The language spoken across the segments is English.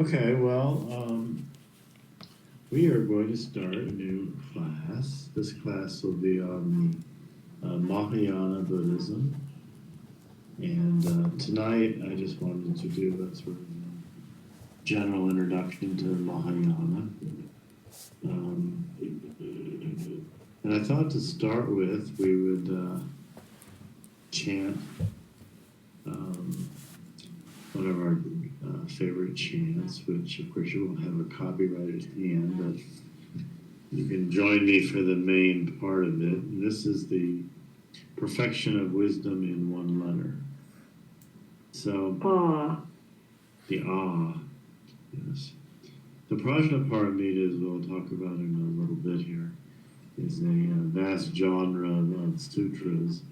Okay, well, we are going to start a new class. This class will be on the Mahayana Buddhism. And tonight I just wanted to do a sort of general introduction to Mahayana. And I thought to start with, we would chant one of our favorite chants, which of course you won't have a copyright at the end, but you can join me for the main part of it. And this is the perfection of wisdom in one letter. So, the yes. The Prajnaparamita, as we'll talk about in a little bit here, is a vast genre of sutras.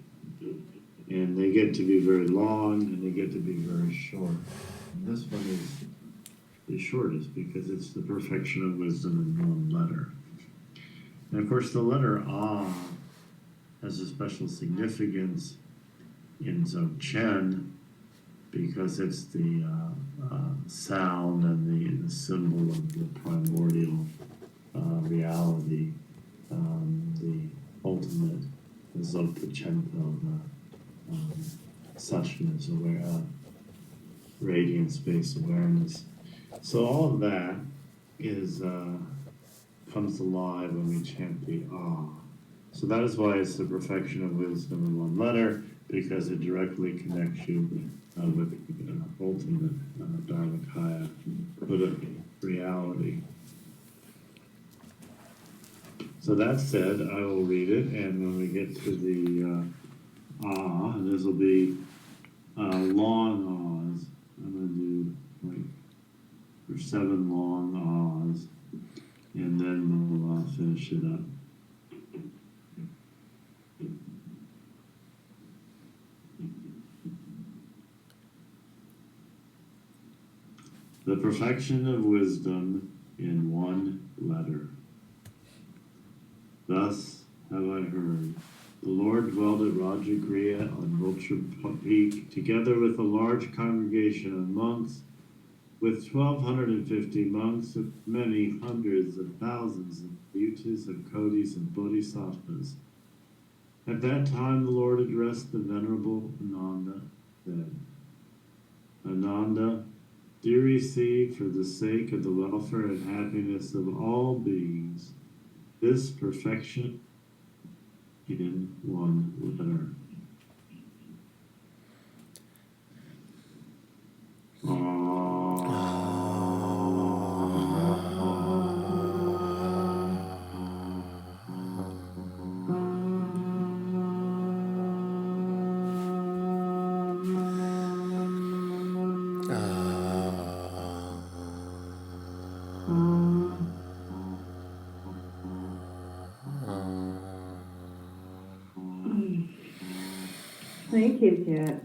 And they get to be very long, and they get to be very short. And this one is the shortest because it's the perfection of wisdom in one letter. And of course, the letter Ah has a special significance in Dzogchen because it's the sound and the symbol of the primordial reality, the ultimate, the Dzogchen, suchness, radiant space awareness. So all of that is comes alive when we chant the Ah. So that is why it's the perfection of wisdom in one letter, because it directly connects you with ultimate Dharmakaya, Buddha reality. So that said, I will read it, and when we get to the and this will be long ahs. I'm going to do for 7 long ahs, and then we'll finish it up. The perfection of wisdom in one letter. Thus have I heard. The Lord dwelled at Rajagriha on Vulture Peak, together with a large congregation of monks, with 1,250 monks, with many hundreds of thousands of Bhutas and Kodis and Bodhisattvas. At that time the Lord addressed the Venerable Ananda, said, Ananda, do receive for the sake of the welfare and happiness of all beings this perfection in one letter. Thank you, Kat.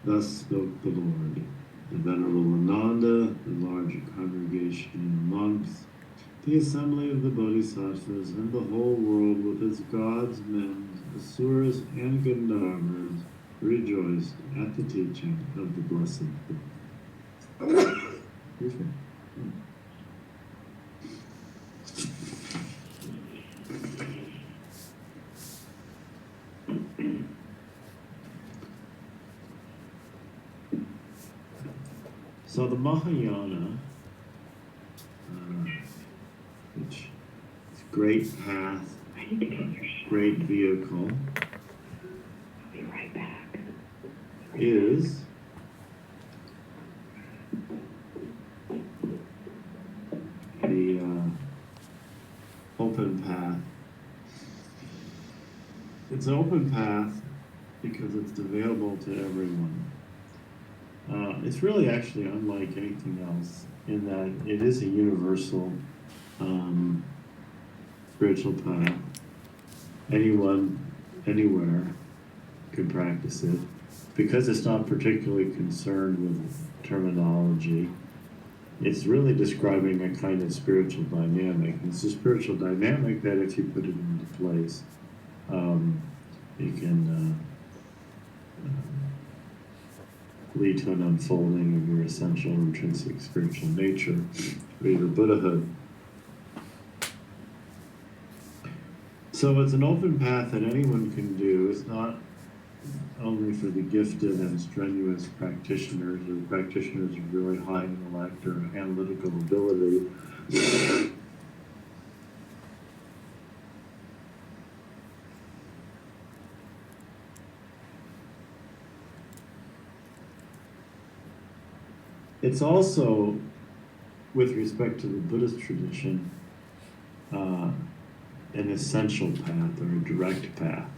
Thus spoke the Lord. The Venerable Ananda, the large congregation of monks, the assembly of the Bodhisattvas, and the whole world with its gods, men, asuras, and Gandharvas rejoiced at the teaching of the Blessed Buddha. Excuse me. So the Mahayana, which is a great path, great vehicle, I'll be right back. is the open path. It's an open path because it's available to everyone. It's really actually unlike anything else in that it is a universal spiritual path. Anyone, anywhere can practice it because it's not particularly concerned with terminology. It's really describing a kind of spiritual dynamic. It's a spiritual dynamic that if you put it into place, it can lead to an unfolding of your essential intrinsic spiritual nature, or your Buddhahood. So it's an open path that anyone can do. It's not only for the gifted and strenuous practitioners or practitioners of really high intellect or analytical ability. It's also, with respect to the Buddhist tradition, an essential path or a direct path.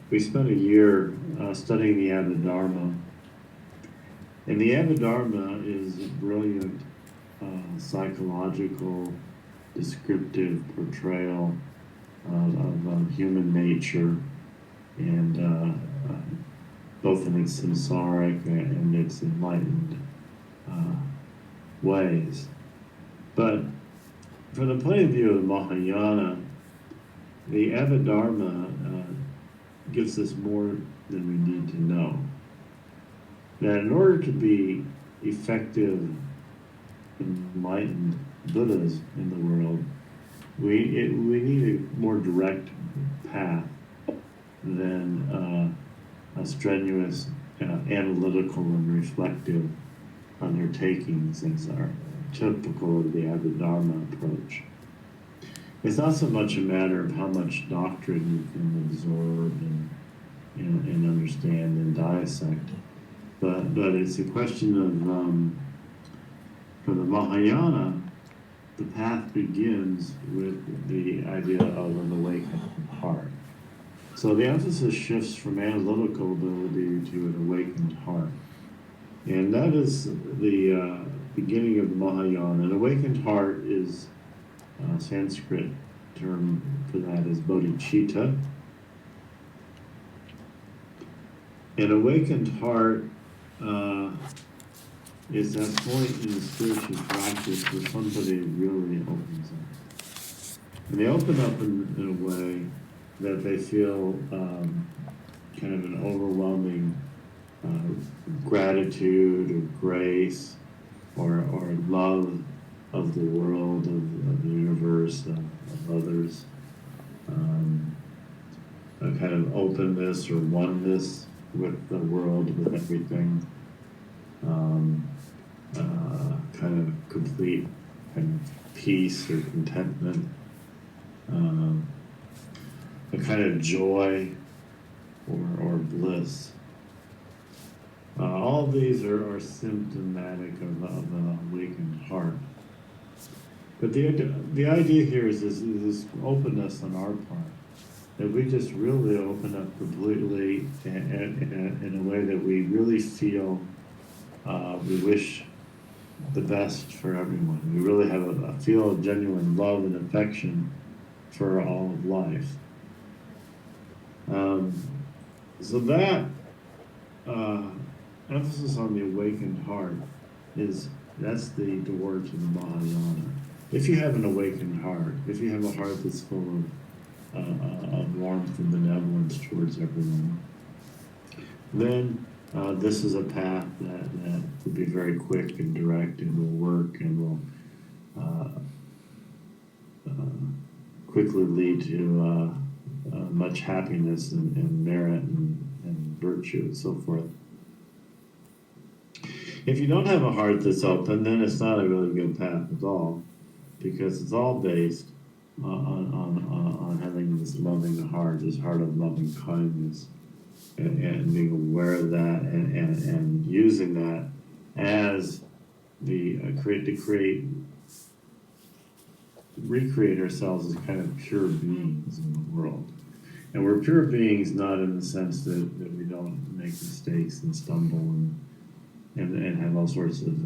We spent a year studying the Abhidharma, and the Abhidharma is a brilliant psychological, descriptive portrayal of human nature, and both in its samsaric and its enlightened ways. But from the point of view of Mahayana, the Abhidharma gives us more than we need to know. That in order to be effective, enlightened Buddhas in the world, we need a more direct path than a strenuous, analytical and reflective undertakings as are typical of the Abhidharma approach. It's not so much a matter of how much doctrine you can absorb and understand and dissect, but it's a question of, for the Mahayana, the path begins with the idea of an awakened heart. So the emphasis shifts from analytical ability to an awakened heart. And that is the beginning of the Mahayana. An awakened heart is a Sanskrit term for that is bodhicitta. An awakened heart is that point in the spiritual practice where somebody really opens up. And they open up in a way that they feel kind of an overwhelming gratitude or grace or love of the world, of the universe, of others, a kind of openness or oneness with the world, with everything, kind of complete kind of peace or contentment, a kind of joy or bliss. All of these are symptomatic of an awakened heart. But the idea here is this openness on our part, that we just really open up completely in a way that we really feel we wish the best for everyone. We really have a feel of genuine love and affection for all of life. So that uh, emphasis on the awakened heart is that's the door to the Mahayana. If you have an awakened heart, if you have a heart that's full of warmth and benevolence towards everyone, then this is a path that will be very quick and direct and will work and will quickly lead to much happiness and merit and virtue and so forth. If you don't have a heart that's open, then it's not a really good path at all, because it's all based on having this loving heart, this heart of loving kindness, and being aware of that and using that as the recreate ourselves as kind of pure beings in the world. And we're pure beings not in the sense that we don't make mistakes and stumble and have all sorts of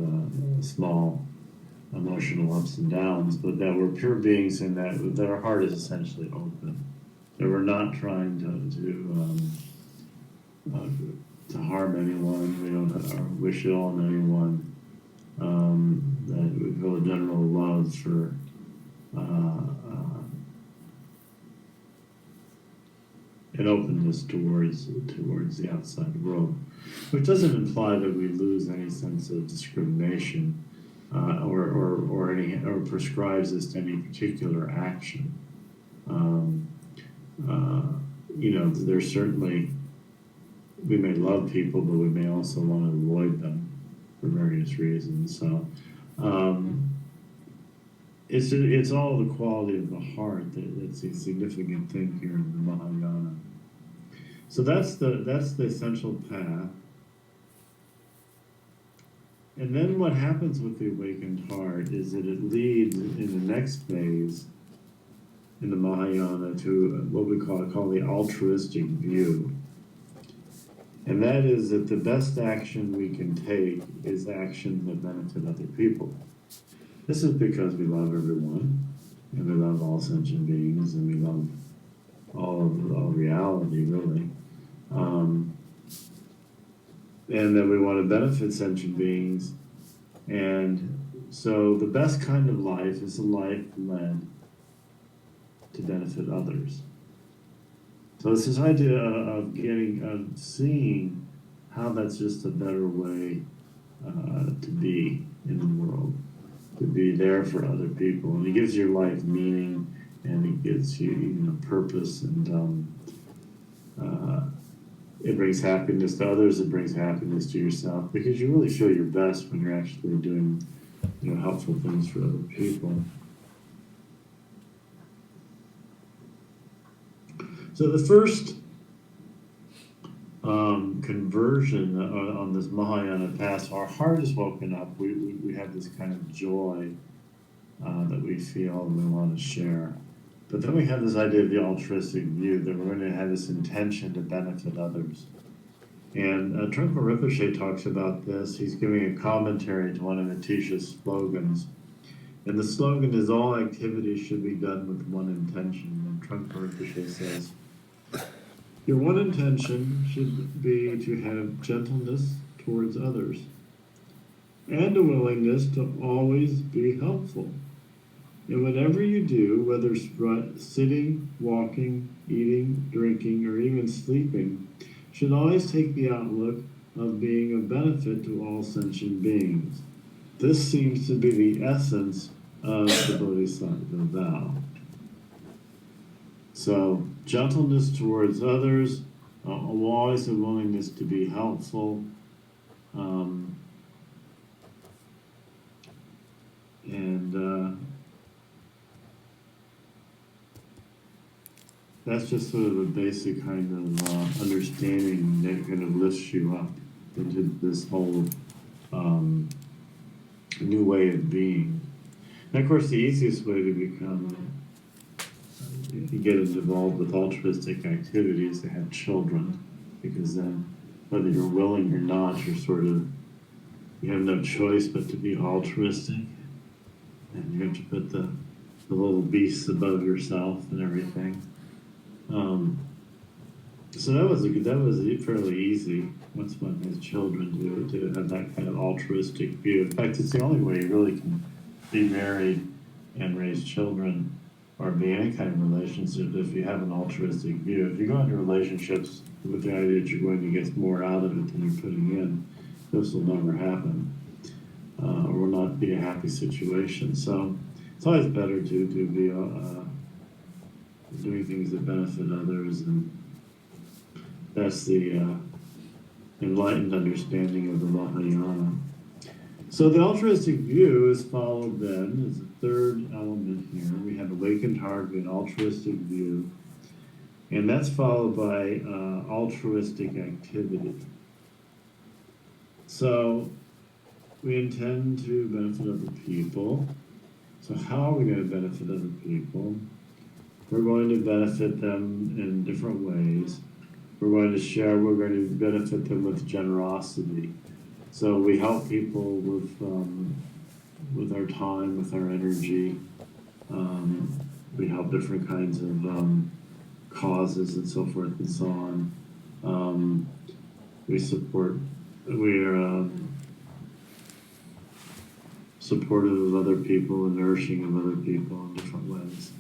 small emotional ups and downs, but that we're pure beings in that our heart is essentially open. That we're not trying to harm anyone. We don't wish ill on anyone. That we feel a general love for an openness towards the outside world, which doesn't imply that we lose any sense of discrimination or prescribes us to any particular action. There's certainly, we may love people, but we may also want to avoid them for various reasons. So it's all the quality of the heart that's a significant thing here in the Mahayana. So that's the essential path. And then what happens with the awakened heart is that it leads in the next phase in the Mahayana to what we call the altruistic view. And that is that the best action we can take is action that benefit other people. This is because we love everyone, and we love all sentient beings, and we love all reality, really. And that we want to benefit sentient beings. And so the best kind of life is a life led to benefit others. So it's this idea of seeing how that's just a better way to be in the world, to be there for other people. And it gives your life meaning, and it gives you purpose, and it brings happiness to others, it brings happiness to yourself, because you really feel your best when you're actually doing helpful things for other people. So the first conversion on this Mahayana path, our heart is woken up. We have this kind of joy that we feel and we want to share. But then we have this idea of the altruistic view, that we're going to have this intention to benefit others. And Trungpa Rinpoche talks about this. He's giving a commentary to one of Atisha's slogans. And the slogan is, all activities should be done with one intention. And Trungpa Rinpoche says, your one intention should be to have gentleness towards others and a willingness to always be helpful. And whatever you do, whether sitting, walking, eating, drinking, or even sleeping, should always take the outlook of being of benefit to all sentient beings. This seems to be the essence of the Bodhisattva vow. So, gentleness towards others, always a willingness to be helpful, that's just sort of a basic kind of understanding that kind of lifts you up into this whole new way of being. And of course, the easiest way to get involved with altruistic activities to have children, because then whether you're willing or not, you have no choice but to be altruistic, and you have to put the little beasts above yourself and everything. So that was fairly easy once one has children to have that kind of altruistic view. In fact, it's the only way you really can be married and raise children or be any kind of relationship if you have an altruistic view. If you go into relationships with the idea that you're going to get more out of it than you're putting in, this will never happen, or will not be a happy situation. So it's always better to be doing things that benefit others, and that's the enlightened understanding of the Mahayana. So the altruistic view is followed then as a third element here. We have awakened heart, we have an altruistic view, and that's followed by altruistic activity. So we intend to benefit other people. So how are we going to benefit other people? We're going to benefit them in different ways. We're going to benefit them with generosity. So we help people with our time, with our energy. We help different kinds of causes and so forth and so on. We are supportive of other people and nourishing of other people in different ways.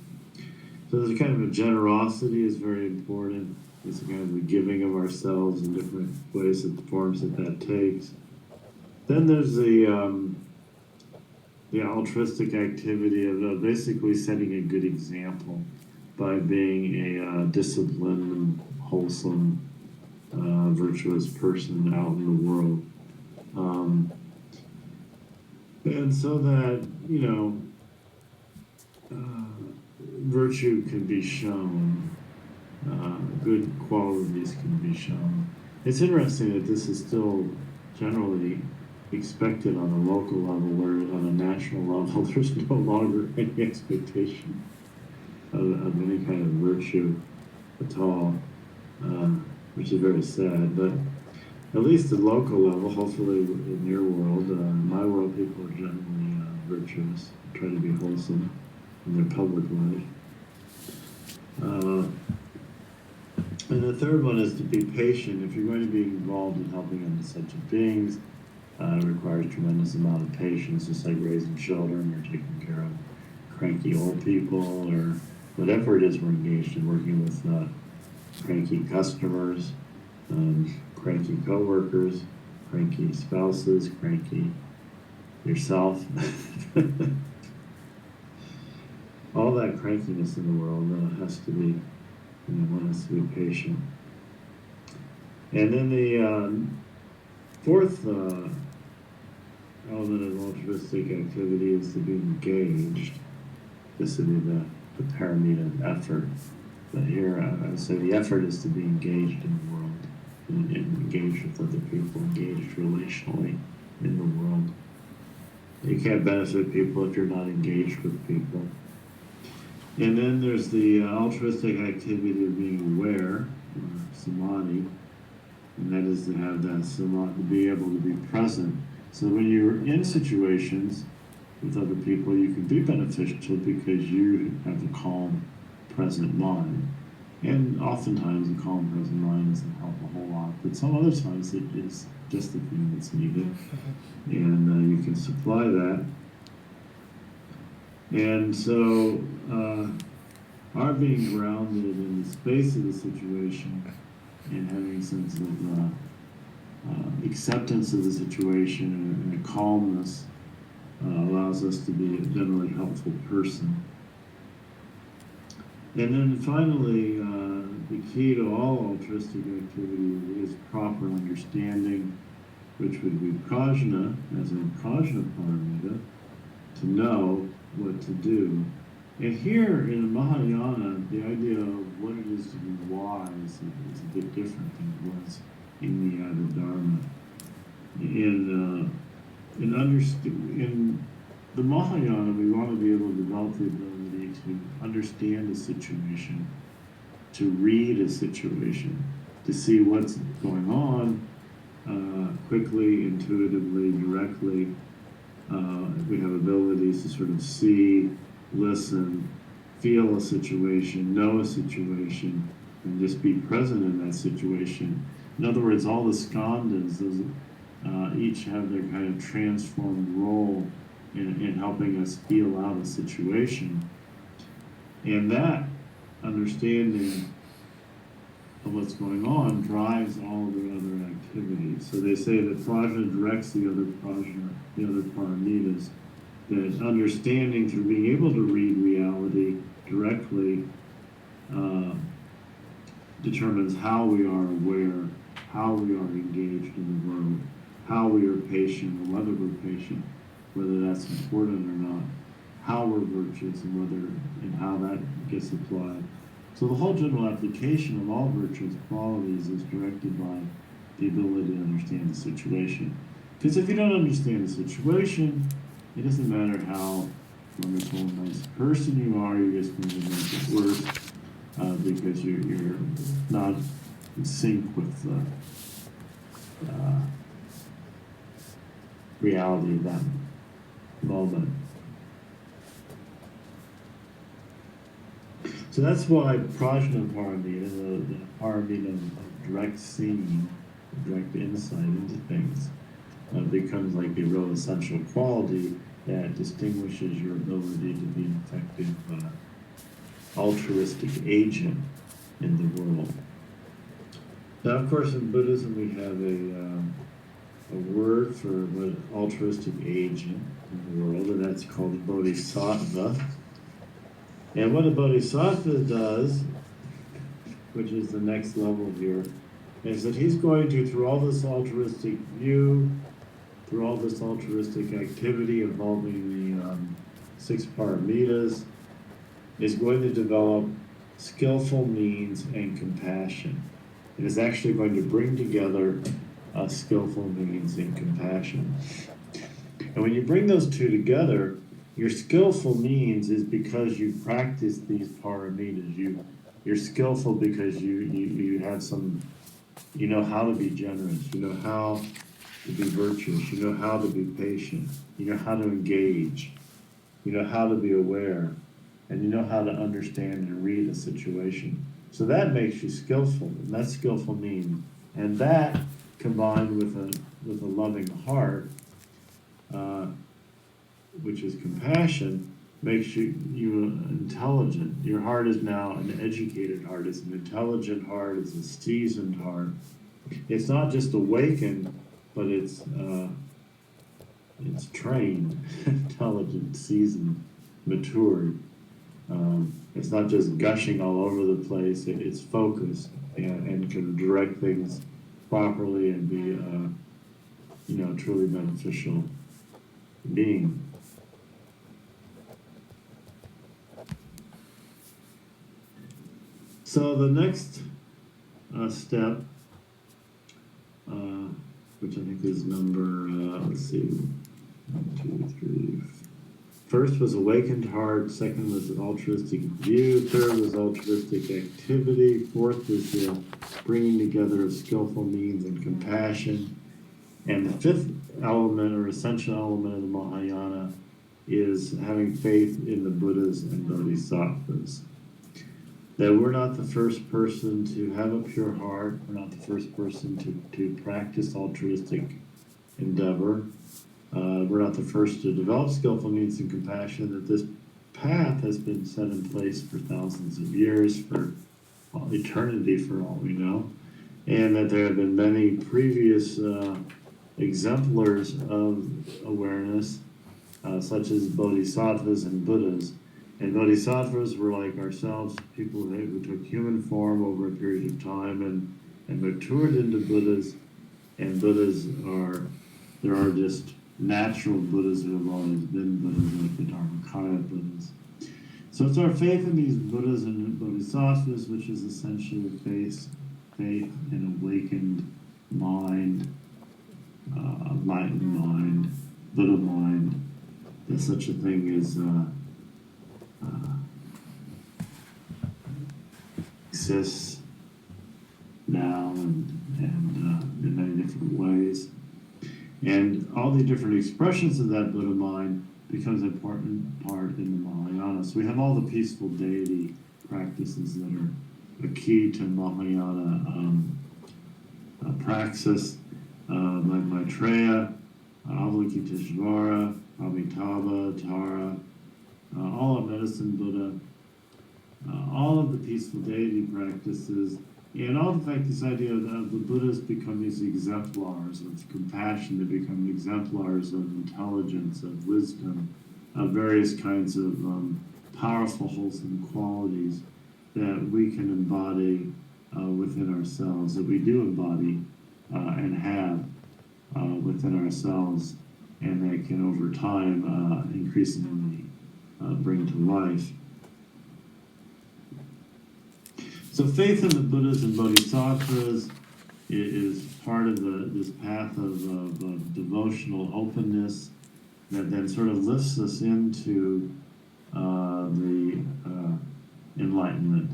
So there's a kind of a generosity is very important. It's a kind of the giving of ourselves in different ways, the forms that takes. Then there's the altruistic activity of basically setting a good example by being a disciplined and wholesome, virtuous person out in the world. And so that, virtue can be shown, good qualities can be shown. It's interesting that this is still generally expected on a local level, whereas on a national level, there's no longer any expectation of any kind of virtue at all, which is very sad. But at least at local level, hopefully in your world, in my world, people are generally virtuous, try to be wholesome in their public life. And the third one is to be patient. If you're going to be involved in helping other sentient beings, it requires a tremendous amount of patience, just like raising children or taking care of cranky old people or whatever it is we're engaged in, working with cranky customers, cranky coworkers, cranky spouses, cranky yourself. All that crankiness in the world has to be, one has to be patient. And then the fourth element of altruistic activity is to be engaged. This would be the paramita of effort. But here I would say the effort is to be engaged in the world, and engaged with other people, engaged relationally in the world. You can't benefit people if you're not engaged with people. And then there's the altruistic activity of being aware, or samadhi, and that is to have that samadhi, to be able to be present. So when you're in situations with other people, you can be beneficial because you have a calm, present mind. And oftentimes a calm, present mind doesn't help a whole lot, but some other times it is just the thing that's needed, and you can supply that. And so our being grounded in the space of the situation and having a sense of acceptance of the situation and a calmness allows us to be a generally helpful person. And then finally, the key to all altruistic activity is proper understanding, which would be prajna, as in prajna paramita, to know what to do. And here in Mahayana, the idea of what it is to be wise is a bit different than it was in the Dharma. In the Mahayana, we want to be able to develop the ability to understand a situation, to read a situation, to see what's going on quickly, intuitively, directly. We have abilities to sort of see, listen, feel a situation, know a situation, and just be present in that situation. In other words, all the skandhas, those, each have their kind of transformed role in helping us feel out a situation. And that understanding of what's going on drives all the other activities. So they say that prajna directs the other paramitas, that understanding through being able to read reality directly determines how we are aware, how we are engaged in the world, how we are patient, or whether we're patient, whether that's important or not, how we're virtuous, and whether and how that gets applied. So the whole general application of all virtuous qualities is directed by the ability to understand the situation. Because if you don't understand the situation, it doesn't matter how wonderful and nice person you are, you're just going to make it worse because you're not in sync with the reality of that moment. So that's why prajna paramita, the paramita of direct seeing, direct insight into things, becomes like a real essential quality that distinguishes your ability to be an effective altruistic agent in the world. Now, of course, in Buddhism we have a word for what altruistic agent in the world, and that's called bodhisattva. And what a bodhisattva does, which is the next level here, is that he's going to, through all this altruistic view, through all this altruistic activity involving the 6 paramitas, is going to develop skillful means and compassion. It is actually going to bring together skillful means and compassion. And when you bring those two together, your skillful means is because you practice these paramitas. You're skillful because you have some, you know how to be generous, you know how to be virtuous, you know how to be patient, you know how to engage, you know how to be aware, and you know how to understand and read a situation. So that makes you skillful, and that's skillful means. And that, combined with a loving heart, which is compassion, makes you intelligent. Your heart is now an educated heart. It's an intelligent heart. It's a seasoned heart. It's not just awakened, but it's trained, intelligent, seasoned, matured. It's not just gushing all over the place. It's focused and can direct things properly and be, truly beneficial being. So the next step, which I think is number, let's see, 1, 2, 3. First was awakened heart, second was altruistic view, third was altruistic activity, fourth was the bringing together of skillful means and compassion, and the fifth element or essential element of the Mahayana is having faith in the Buddhas and Bodhisattvas. That we're not the first person to have a pure heart, we're not the first person to practice altruistic endeavor, we're not the first to develop skillful means and compassion, that this path has been set in place for thousands of years, for all eternity for all we know, and that there have been many previous exemplars of awareness, such as bodhisattvas and Buddhas. And bodhisattvas were like ourselves, people who took human form over a period of time and matured into Buddhas. And Buddhas there are just natural Buddhas who have always been Buddhas, like the Dharmakaya Buddhas. So it's our faith in these Buddhas and Bodhisattvas, which is essentially faith in awakened mind, enlightened mind, Buddha mind, that such a thing is exists now and in many different ways. And all the different expressions of that Buddha mind becomes an important part in the Mahayana. So we have all the peaceful deity practices that are a key to Mahayana praxis, like Maitreya, Avalokiteshvara, Amitabha, Tara, all of Medicine Buddha, all of the peaceful deity practices, and all the fact, this idea of the Buddhas become these exemplars of compassion, they become exemplars of intelligence, of wisdom, of various kinds of powerful, wholesome qualities that we can embody within ourselves, that we do embody and have within ourselves, and that can over time increasingly bring to life. So faith in the Buddhas and Bodhisattvas is part of this path of devotional openness that then sort of lifts us into the enlightenment.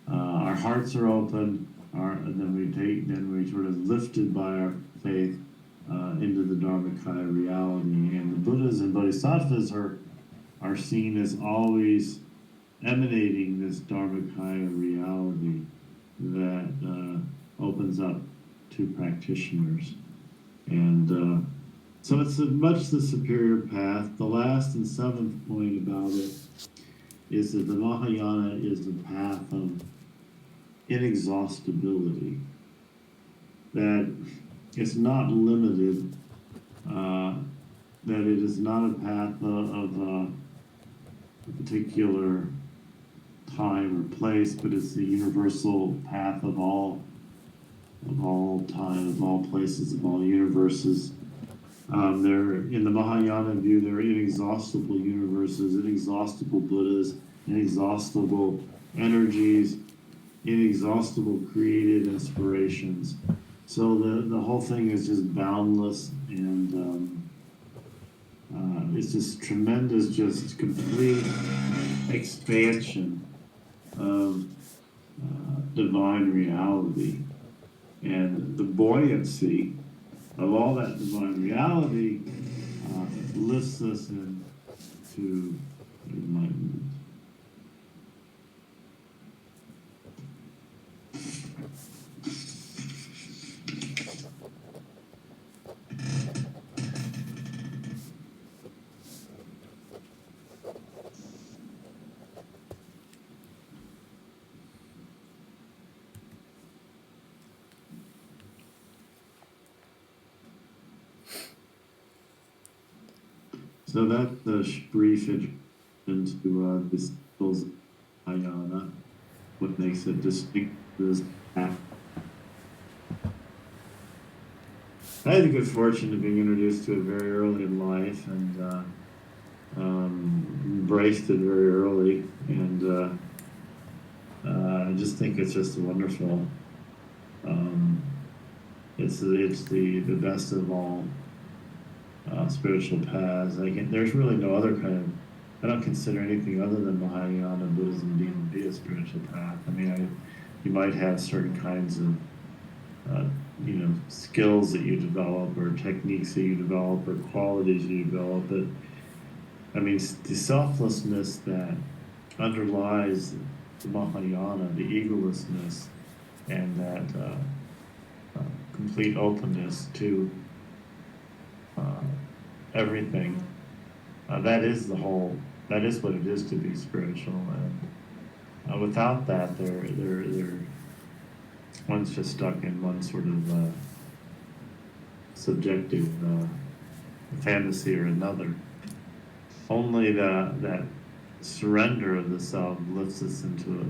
Our hearts are open, then we sort of lifted by our faith into the Dharmakaya reality. And the Buddhas and Bodhisattvas are seen as always emanating this Dharmakaya reality that opens up to practitioners. And so it's much the superior path. The last and seventh point about it is that the Mahayana is the path of inexhaustibility, that it's not limited, that it is not a path of a particular time or place, but it's the universal path of all time, of all places, of all universes. There, in the Mahayana view, there are inexhaustible universes, inexhaustible Buddhas, inexhaustible energies, inexhaustible creative inspirations. So the whole thing is just boundless, and it's just tremendous, just complete expansion of divine reality, and the buoyancy of all that divine reality lifts us into enlightenment. So that's the brief introduction to this Mahayana, what makes it distinct as path. I had the good fortune of being introduced to it very early in life, and embraced it very early, and I just think it's just wonderful. It's the best of all spiritual paths. There's really no other kind of, I don't consider anything other than Mahayana Buddhism to be a spiritual path. I mean, you might have certain kinds of skills that you develop, or techniques that you develop, or qualities you develop, but I mean, the selflessness that underlies the Mahayana, the egolessness, and that complete openness to everything, that is what it is to be spiritual, and without that, one's just stuck in one sort of subjective fantasy or another. Only that surrender of the self lifts us into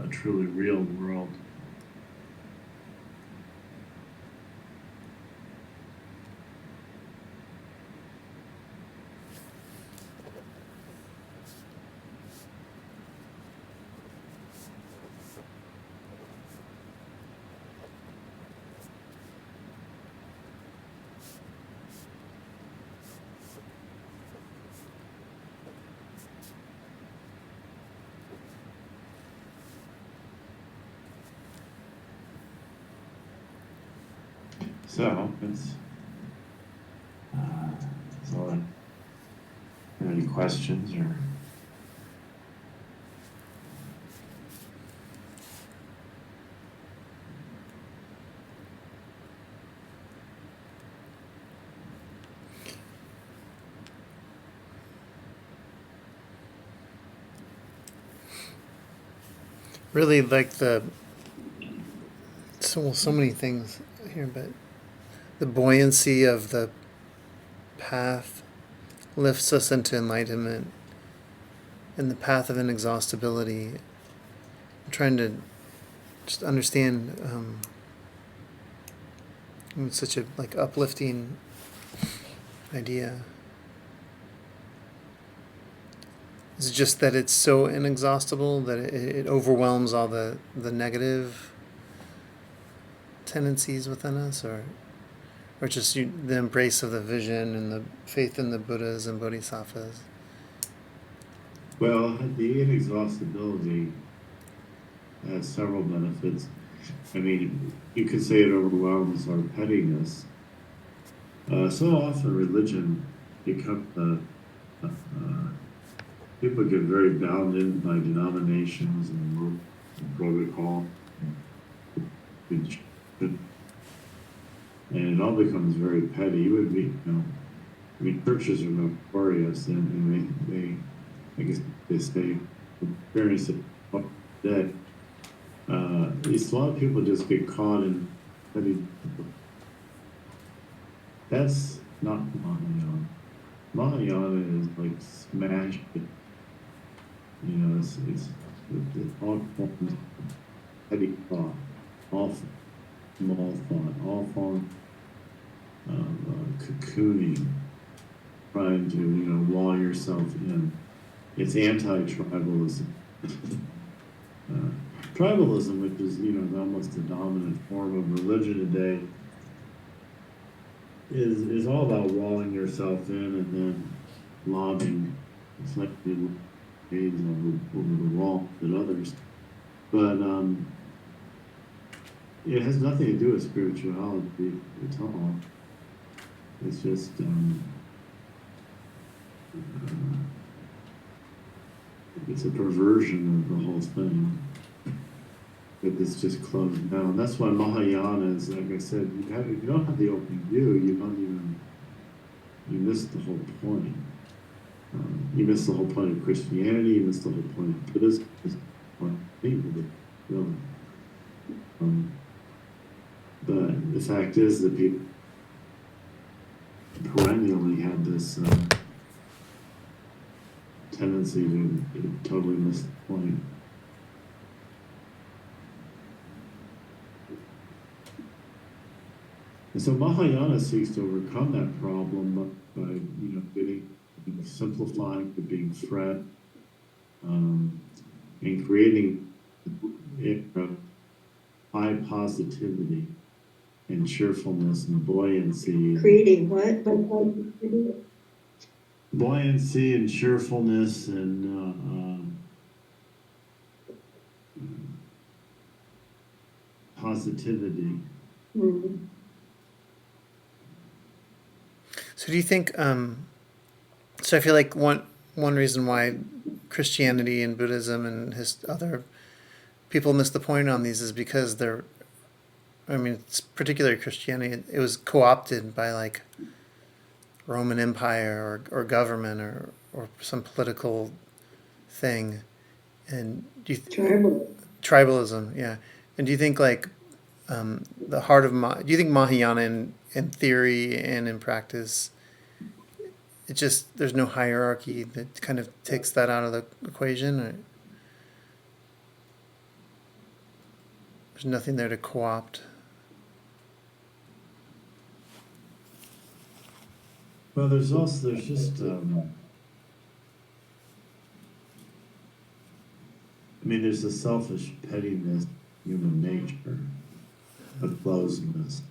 a truly real world. So are there any questions or? really like so many things here, but the buoyancy of the path lifts us into enlightenment, and the path of inexhaustibility. I'm trying to just understand. It's such a like uplifting idea. Is it just that it's so inexhaustible that it overwhelms all the negative tendencies within us, or just the embrace of the vision and the faith in the Buddhas and Bodhisattvas? Well, the inexhaustibility has several benefits. I mean, you could say it overwhelms our pettiness. So often religion becomes people get very bound in by denominations and protocol, and it all becomes very petty. You would be, I mean, churches are notorious, and they I guess they say, experience it that at least a lot of people just get caught in petty. That's not Mahayana. Mahayana is like smash it. It's all forms of petty thought, all small thought, all forms of cocooning, trying to wall yourself in. It's anti-tribalism. Tribalism, which is almost the dominant form of religion today, is all about walling yourself in and then lobbing. It's like the gaze over the wall at others. But it has nothing to do with spirituality at all. It's just it's a perversion of the whole thing. That it's just closed down. That's why Mahayana is, like I said, if you don't have the open view, you miss the whole point. You miss the whole point of Christianity, you miss the whole point of Buddhism, you miss the whole point of anything, really. But the fact is that people perennially have this tendency to totally miss the point. And so Mahayana seeks to overcome that problem by simplifying to being fret, and creating high positivity and cheerfulness and buoyancy. Creating what? Buoyancy and cheerfulness and positivity. Mm-hmm. So do you think? So I feel like one reason why Christianity and Buddhism and other people miss the point on these is because it's particularly Christianity. It was co-opted by like Roman Empire or government or some political thing, and tribalism, yeah. And do you think like the heart of do you think Mahayana in theory and in practice, there's no hierarchy that kind of takes that out of the equation, or there's nothing there to co-opt? Well, there's just there's a selfish pettiness, human nature, of closedness.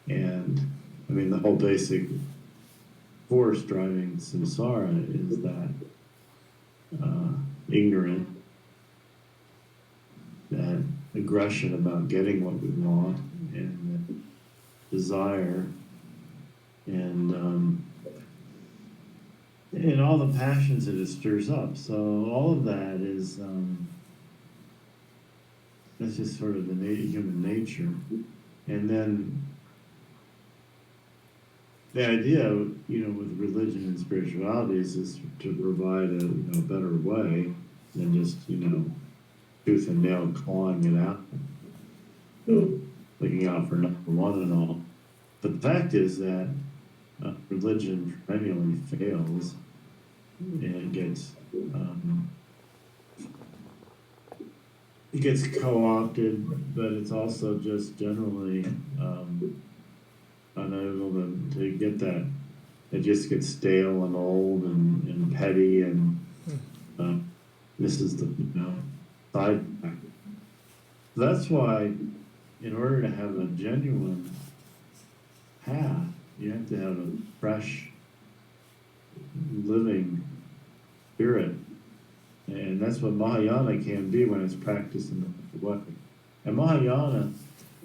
And the whole basic force driving samsara is that ignorant, that aggression about getting what we want, and the desire, and all the passions that it stirs up. So all of that is that's just sort of the human nature. And then the idea, with religion and spirituality is to provide a better way than just, tooth and nail clawing it out, so looking out for number one and all. But the fact is that religion perennially fails, and it gets co-opted, but it's also just generally unable to get that. It just gets stale and old and petty, and this is the side effect. That's why, in order to have a genuine path, you have to have a fresh, living spirit, and that's what Mahayana can be when it's practiced in the way. And Mahayana,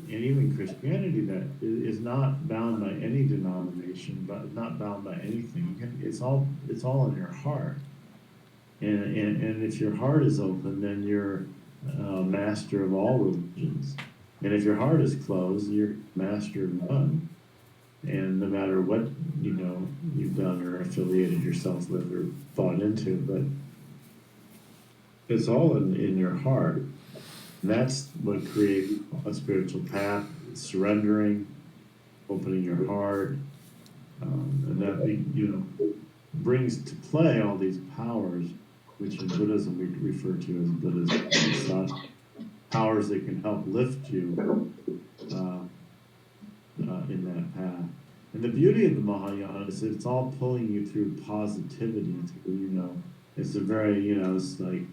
and even Christianity, that is not bound by any denomination, but not bound by anything. It's all in your heart, and if your heart is open, then you're master of all religions. And if your heart is closed, you're master of none. And no matter what you've done or affiliated yourself with or bought into, but it's all in your heart. And that's what creates a spiritual path: surrendering, opening your heart, and that brings to play all these powers, which in Buddhism we refer to as Buddhism, powers that can help lift you in that path. And the beauty of the Mahayana is it's all pulling you through positivity. It's a very, it's like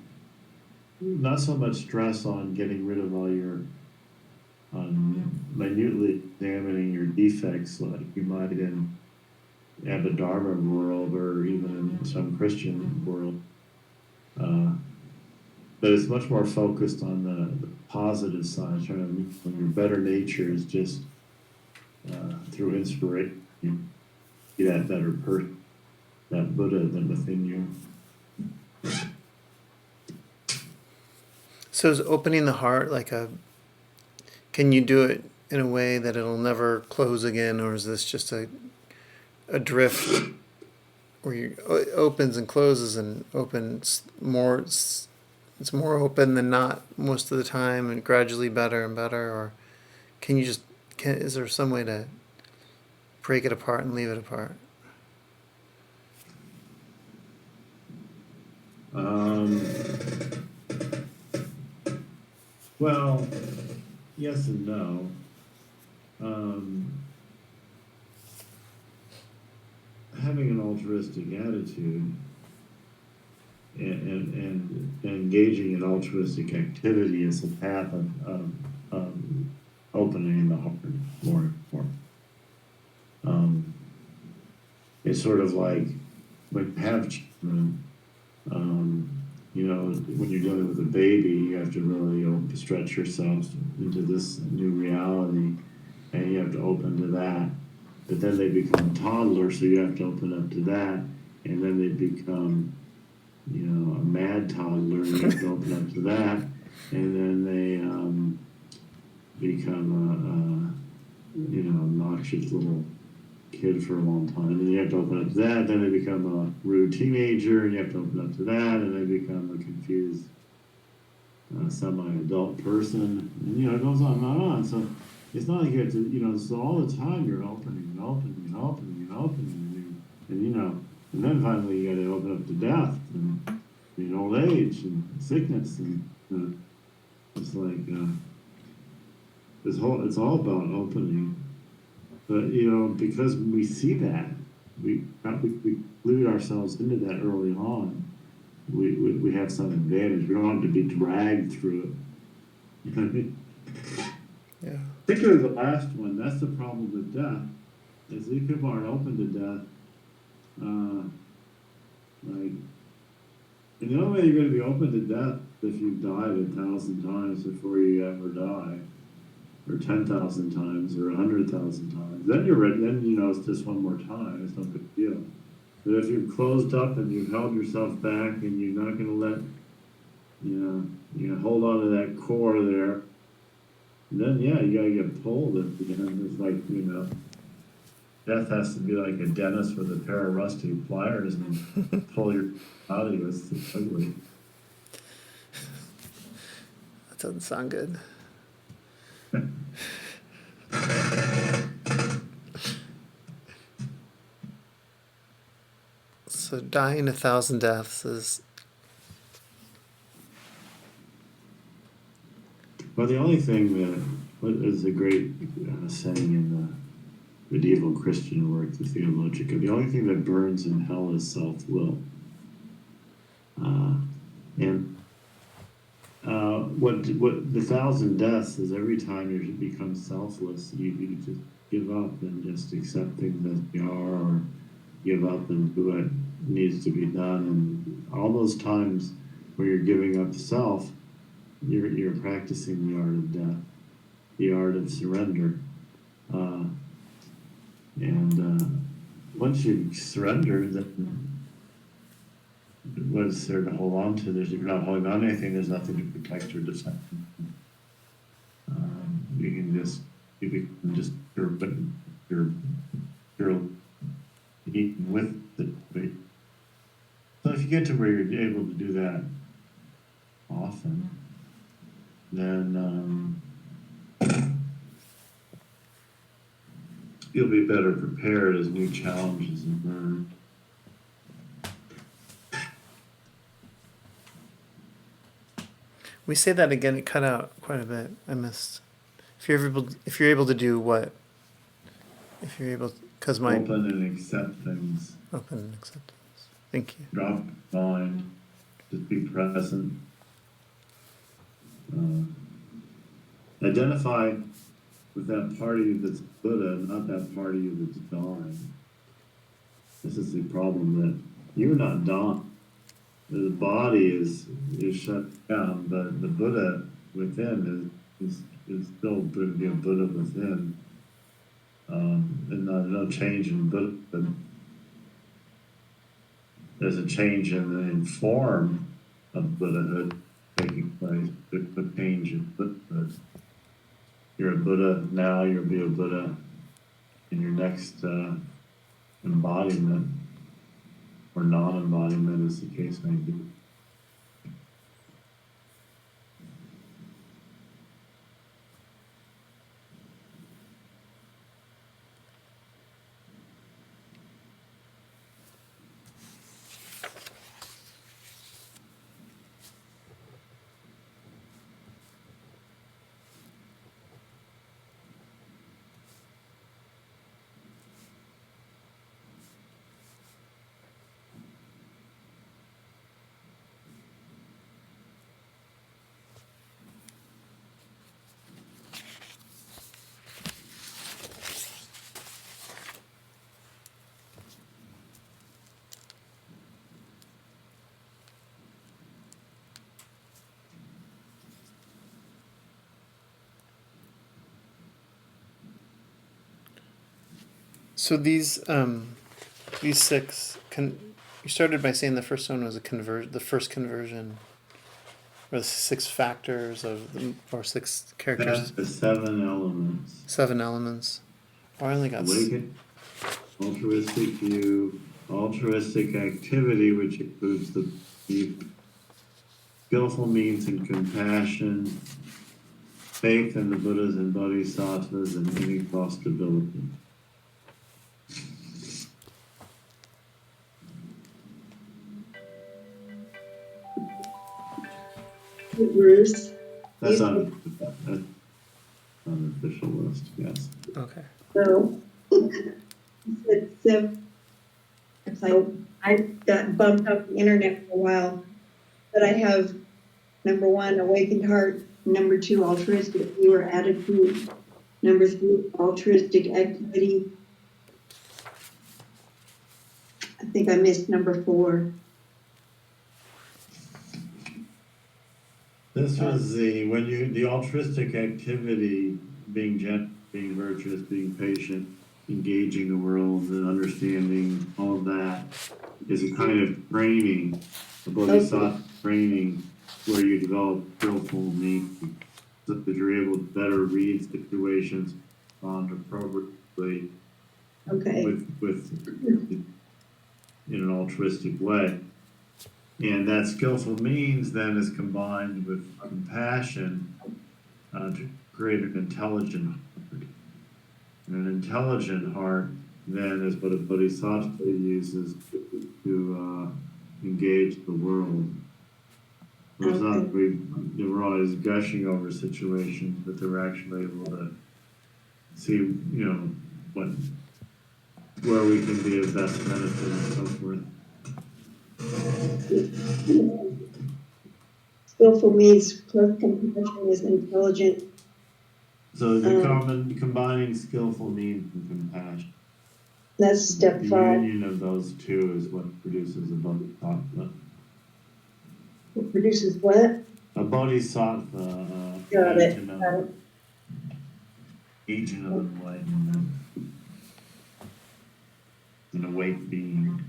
not so much stress on getting rid of all your, minutely examining your defects like you might in Abhidharma world or even in some Christian world. But it's much more focused on the positive side, trying to your better nature is just through inspiration, be that better person, that Buddha that within you. So is opening the heart can you do it in a way that it'll never close again, or is this just a drift where it opens and closes and opens more? It's more open than not most of the time, and gradually better and better. Or is there some way to break it apart and leave it apart? Well, yes and no. Having an altruistic attitude and engaging in altruistic activity is a path of opening the heart more and more. It's sort of like when you have children, when you're dealing with a baby, you have to really stretch yourself into this new reality, and you have to open to that. But then they become toddlers, so you have to open up to that, and then they become, a mad toddler, and you have to open up to that, and then they become obnoxious little kid for a long time, and you have to open up to that. Then they become a rude teenager, and you have to open up to that, and they become a confused semi-adult person, and it goes on and on. So it's not like you have to, so all the time you're opening and opening and opening and opening, and then finally you got to open up to death and old age and sickness, and it's like it's all about opening. But because we see that, we glued ourselves into that early on. We have some advantage. We don't have to be dragged through it. You know what I mean? Yeah. Particularly the last one. That's the problem with death. Is these people aren't open to death. And the only way you're going to be open to death is if you've died 1,000 times before you ever die, or 10,000 times, or 100,000 times. Then you're ready. Then it's just one more time. It's no big deal. But if you're closed up and you've held yourself back and you're not going to let, you hold on to that core there, then you got to get pulled at the end. It's like death has to be like a dentist with a pair of rusty pliers and pull your out of you. It's ugly. doesn't sound good. So dying 1,000 deaths is. Well, the only thing that what is a great saying in the medieval Christian work, the Theologica, the only thing that burns in hell is self-will. And what the 1,000 deaths is every time you become selfless, you just give up and just accept things as they are, or give up and do what needs to be done. And all those times where you're giving up self, you're practicing the art of death, the art of surrender. Once you surrender, then what's there to hold on to? If you're not holding on to anything, there's nothing to protect or defend. You become just you're eating with it. So if you get to where you're able to do that often, then you'll be better prepared as new challenges emerge. We say that again. It cut out quite a bit. I missed. If you're able to do what? If you're able, because my open and accept things. Open and acceptance. Thank you. Drop the mind. Just be present. Identify with that part of you that's Buddha, not that part of you that's dying. This is the problem, that you're not dying. The body is shut down, but the Buddha within is still going to be a Buddha within. And no change in Buddha. There's a change in form of Buddhahood taking place. There's a change in Buddhahood. You're a Buddha now, you'll be a Buddha in your next embodiment, or non-embodiment, as the case may be. So these six you started by saying the first one was the first conversion, or the 6 factors or 6 characters. That's the 7 elements. 7 elements. Oh, I only got Awaken, altruistic view, altruistic activity, which includes the skillful means and compassion, faith in the Buddhas and Bodhisattvas, and inexhaustibility. Bruce. That's on the official list, yes. Okay. So, it's 7. So I got bumped off the internet for a while, but I have number 1, awakened heart. Number 2, altruistic view or attitude. Number 3, altruistic activity. I think I missed number 4. This was the altruistic activity, being gentle, being virtuous, being patient, engaging the world and understanding all of that, is a kind of training, a bodhisattva training, where you develop skillful meaning, so that you're able to better read situations, respond appropriately, Okay. with in an altruistic way. And that skillful means then is combined with compassion to create an intelligent heart. And an intelligent heart then is what a bodhisattva uses to engage the world. It's not we're always gushing over situations, but they're actually able to see, what where we can be of best benefit and so forth. Skillful means plus compassion is intelligent. So the combining skillful means and compassion. That's step The 5. union of those two is what produces a bodhisattva. It produces what? A bodhisattva, Got it. agent of enlightenment, an awake being.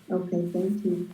Okay, thank you.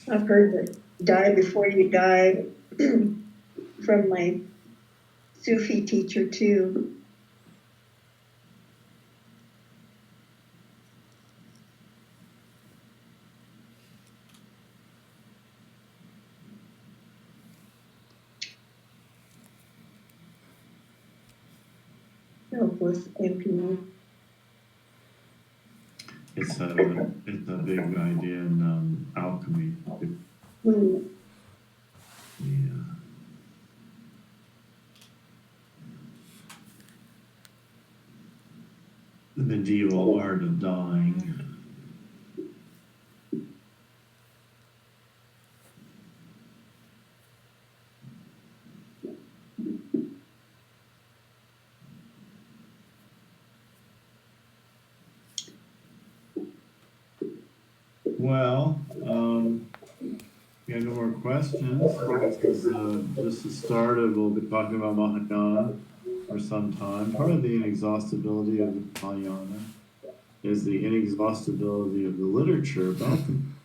I've heard that die before you die from my Sufi teacher too. Helpless emptiness. It's a big idea in alchemy. Hmm. The medieval art of dying. Well, you have no more questions. This is just the start of, we'll be talking about Mahayana for some time. Part of the inexhaustibility of the Mahayana is the inexhaustibility of the literature about them.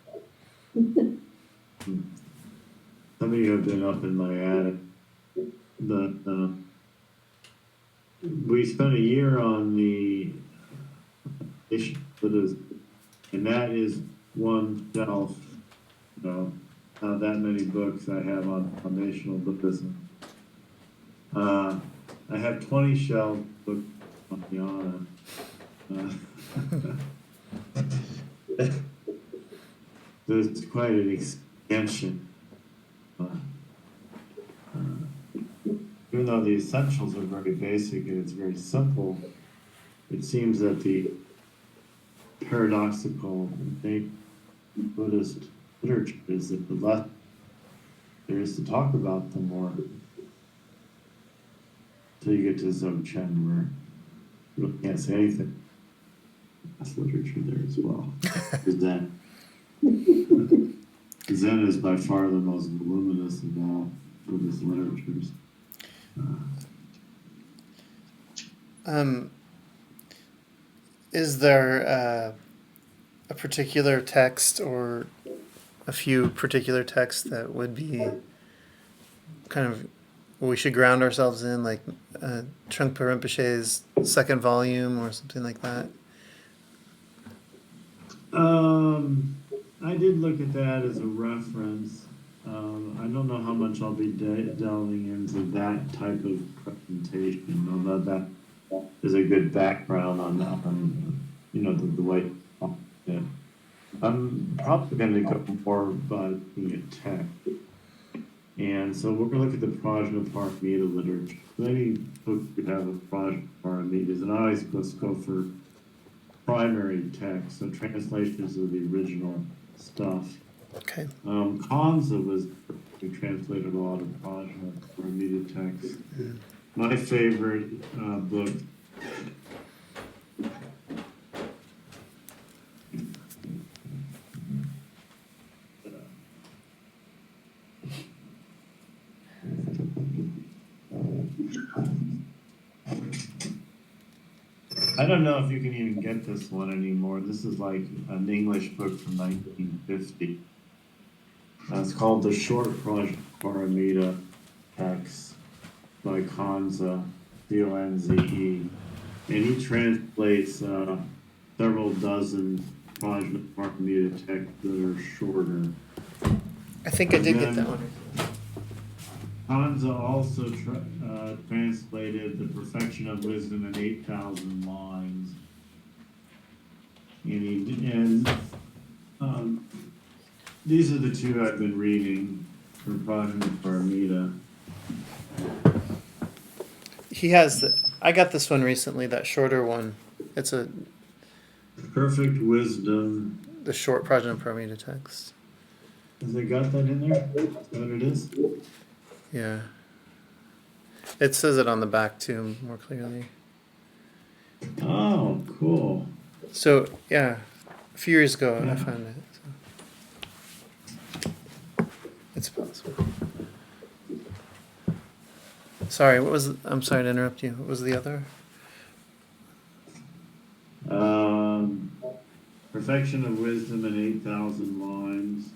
Some of you have been up in my attic. We spent a year on the Buddhism, and that is one shelf, not that many books I have on foundational Buddhism. I have 20 shelf books on Mahayana. There's quite an extension. Even though the essentials are very basic and it's very simple, it seems that the paradoxical Buddhist literature is that the less there is to talk about, the more, until you get to Dzogchen, where you really can't say anything. That's literature there as well. Zen. Zen is by far the most voluminous of all Buddhist literatures. Is there a particular text or a few particular texts that would be kind of what we should ground ourselves in, like Trungpa Rinpoche's second volume or something like that? I did look at that as a reference. I don't know how much I'll be delving into that type of presentation, although that is a good background on the way. Yeah. I'm probably going to go more by looking at text. And so we're going to look at the Prajnaparamita literature. Many books could have a Prajnaparamitas, and I always go for primary text, so translations of the original stuff. Okay. Kanza who translated a lot of Prajnaparamita texts. My favorite book I don't know if you can even get this one anymore. This is like an English book from 1950. It's called The Short Paramita Text by Konze, Konze. And he translates several dozen Paramita texts that are shorter. I think I did get And that one. Konze also translated The Perfection of Wisdom in 8,000 lines. And these are the two I've been reading for Paramita. He has I got this one recently, that shorter one. It's Perfect Wisdom. the short Prajnaparamita text. Has they got that in there? Is that what it is? Yeah. It says it on the back too, more clearly. Oh, cool. So yeah, a few years ago I found it. So. It's possible. Sorry, I'm sorry to interrupt you. What was the other? Perfection of Wisdom in 8,000 lines.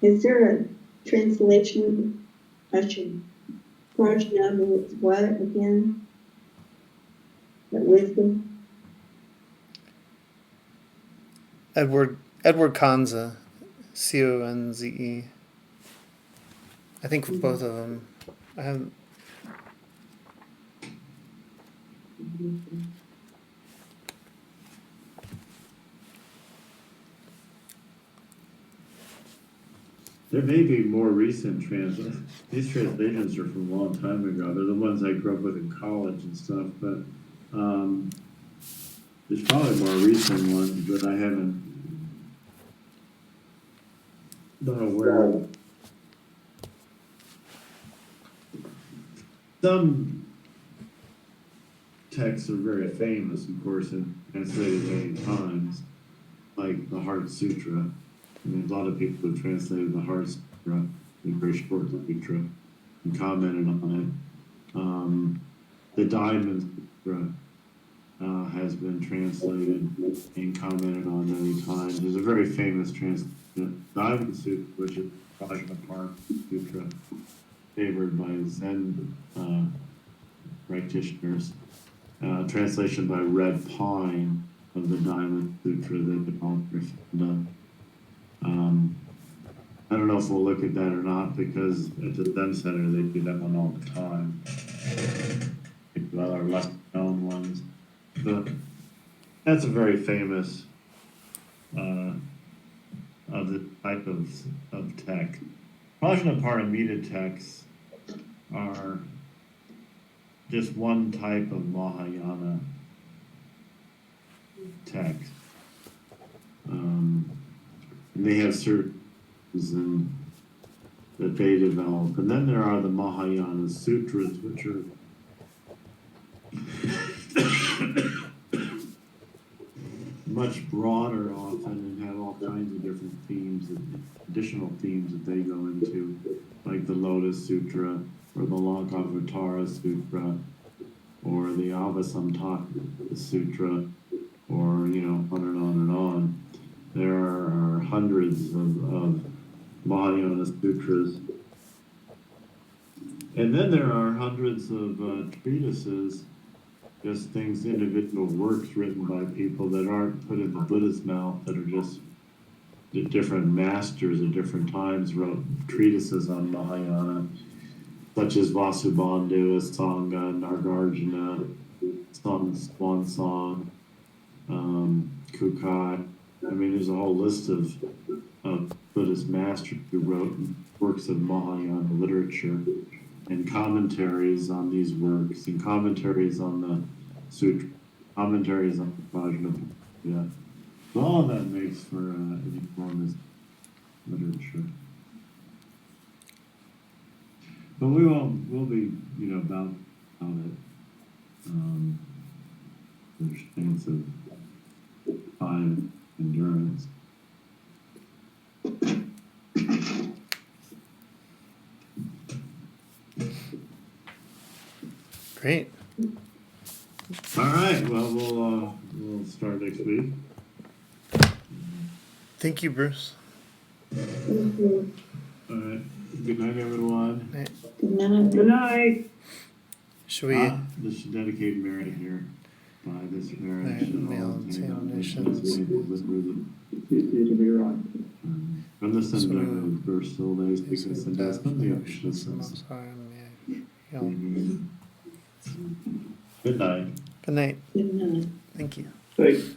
Is there a translation? I should Prajna means what again? That wisdom? Edward Konze, Konze. I think both of them. I haven't. There may be more recent translations. These translations are from a long time ago. They're the ones I grew up with in college and stuff, but there's probably more recent ones that I haven't not aware of. Some texts are very famous, of course, and translated many times, like the Heart Sutra. I mean, a lot of people have translated the Heart Sutra, the very short sutra, and commented on it. The Diamond Sutra has been translated and commented on many times. There's a very famous translation, Diamond Sutra, which is Prajnaparamita Sutra, favored by Zen practitioners. Translation by Red Pine of the Diamond Sutra that the author done. I don't know if we'll look at that or not, because at the Zen Center they do that one all the time. The other less known ones. But that's a very famous of the type of text. Prajnaparamita texts are just one type of Mahayana text. And they have certain that they develop. And then there are the Mahayana Sutras, which are much broader often and have all kinds of different themes, additional themes that they go into, like the Lotus Sutra, or the Lankavatara Sutra, or the Avasamtaka Sutra, or, on and on and on. There are hundreds of Mahayana Sutras. And then there are hundreds of treatises, just things, individual works written by people that aren't put in the Buddha's mouth, that are just the different masters at different times wrote treatises on Mahayana, such as Vasubandhu, Asanga, Nagarjuna, Swansong, Kukai. I mean, there's a whole list of Buddhist masters who wrote works of Mahayana literature, and commentaries on these works, and commentaries on the sutra, commentaries on the Prajnaparamita. Yeah. So all of that makes for an enormous literature. But we'll be, about it. There's things of fine endurance. Great. All right, well, we'll start next week. Thank you, Bruce. Thank you. All right, good night, everyone. Right. Good night. Good night. Should we? This should dedicate merit here. By this merit, Right, should male all obtain donations. made with rhythm. From the So- synagogue of birth, soul days, because and death, from the Emotions, unconscious. most harm, yeah. Yeah. Good night. Good night. Good night. Thank you. Thanks.